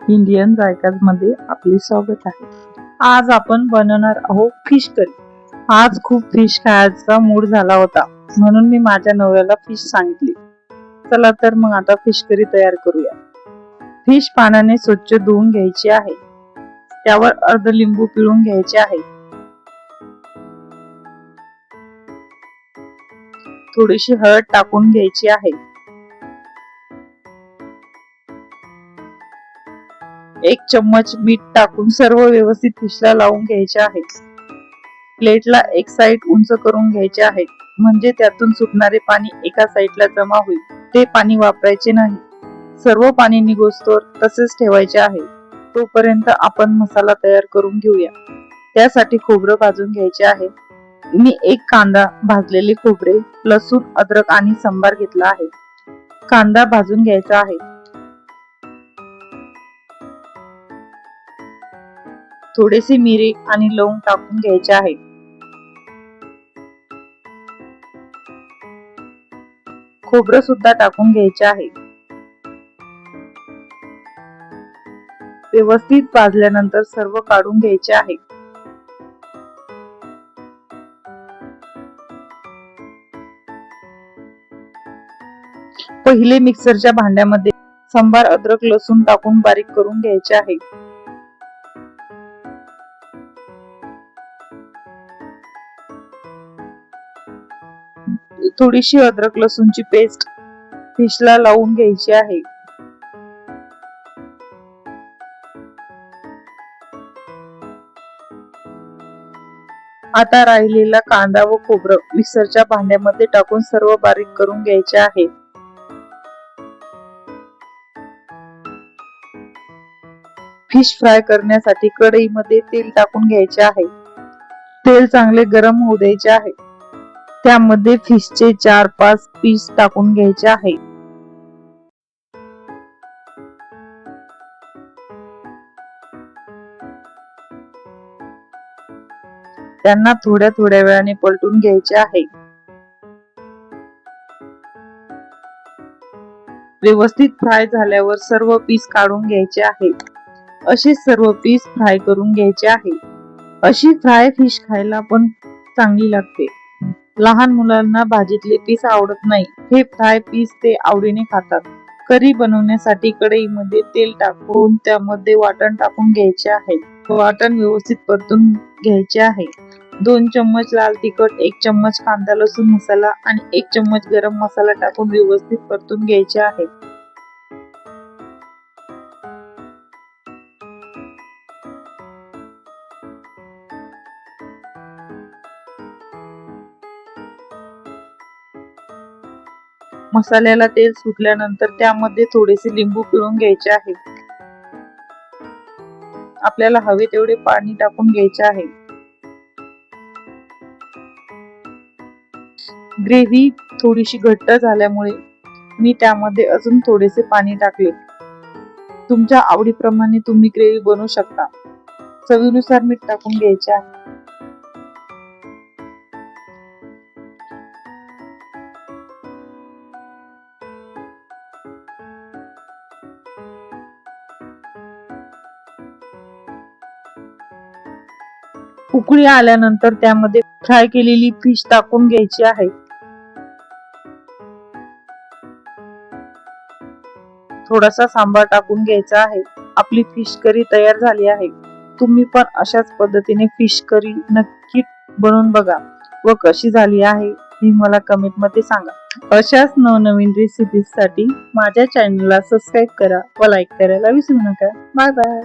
Indian जायकाज मध्ये आपले स्वागत आहे। आज आपण बनवणार आहोत फिश करी। आज खूप फिश खायचा मूड झाला होता, म्हणून मी माझ्या नवऱ्याला फिश सांगितली। चला तर मग आता फिश करी तयार करूया। फिश पाण्याने स्वच्छ धुवून घ्यायची आहे। त्यावर अर्ध लिंबू पिळून घ्यायचे आहे। थोडीशी हळद टाकून घ्यायची आहे। 1 चम्मच मीठ टाकून सर्व व्यवस्थित फिशला लावून घ्यायचे आहे। प्लेटला एक साइड उंच करून घ्यायचे आहे, म्हणजे त्यातून सुटणारे पाणी एका साइडला जमा होईल। ते पाणी वापरायचे नाही, सर्व पाणी निघोस्तोवर तसेच ठेवायचे आहे। तोपर्यंत आपण मसाला तयार करून घेऊया। त्यासाठी खोबरं भाजून घ्यायचे आहे। मी 1 कांदा, भाजलेले खोबरे, लसूण, अद्रक आणि सांबार घेतला आहे। कांदा भाजून घ्यायचा आहे। थोडेसे मिरी आणि लवंग टाकून घ्यायचे आहे। खोबरं सुद्धा टाकून घ्यायचे आहे। व्यवस्थित भाजल्यानंतर सर्व काढून घ्यायचे आहे। पहिले मिक्सरच्या भांड्यामध्ये सांबार, अद्रक, लसूण टाकून बारीक करून घ्यायचे आहे। थोडीशी अद्रक लसूणची पेस्ट फिशला लावून घ्यायची आहे। आता राहिलेला कांदा व खोबरं मिक्सरच्या भांड्यामध्ये टाकून सर्व बारीक करून घ्यायचे आहे। फिश फ्राय करण्यासाठी कढईमध्ये तेल टाकून घ्यायचे आहे। तेल चांगले गरम होऊ द्यायचे आहे। त्यामध्ये फिशचे 4-5 पीस टाकून घ्यायचे आहे। त्यांना थोड्या वेळाने पलटून घ्यायचे आहे। व्यवस्थित फ्राय झाल्यावर सर्व पीस काढून घ्यायचे आहेत। असे सर्व पीस फ्राय करून घ्यायचे आहे। अशी फ्राय फिश खायला पण चांगली लागते। लहान मुलांना भाजीतले पीस आवडत नाही, हे फ्राय पीस ते आवडीने खातात। करी बनवण्यासाठी कढईमध्ये तेल टाकून त्यामध्ये वाटण टाकून घ्यायचे आहे। वाटण व्यवस्थित परतून घ्यायचे आहे। 2 चम्मच लाल तिखट, 1 चम्मच कांदा लसूण मसाला आणि 1 चम्मच गरम मसाला टाकून व्यवस्थित परतून घ्यायचे आहे। मसाल्याला तेल सुटल्यानंतर त्यामध्ये थोडेसे लिंबू पिळून घ्यायचे आहे। आपल्याला हवे तेवढे पाणी टाकून घ्यायचे आहे। ग्रेव्ही थोडीशी घट्ट झाल्यामुळे मी त्यामध्ये अजून थोडेसे पाणी टाकले। तुमच्या आवडीप्रमाणे तुम्ही ग्रेव्ही बनवू शकता। चवीनुसार मीठ टाकून घ्यायचे आहे। उकळी आल्यानंतर त्यामध्ये फ्राय केलेली फिश टाकून घ्यायची आहे। थोडासा सांबार टाकून घ्यायचा आहे। आपली फिश करी तयार झाली आहे। तुम्ही पण अशाच पद्धतीने फिश करी नक्की बनवून बघा व कशी झाली आहे हे मला कमेंट मध्ये सांगा। अशाच नवनवीन रेसिपीज साठी माझ्या चॅनलला सबस्क्राईब करा व लाईक करायला विसरू नका। Bye bye.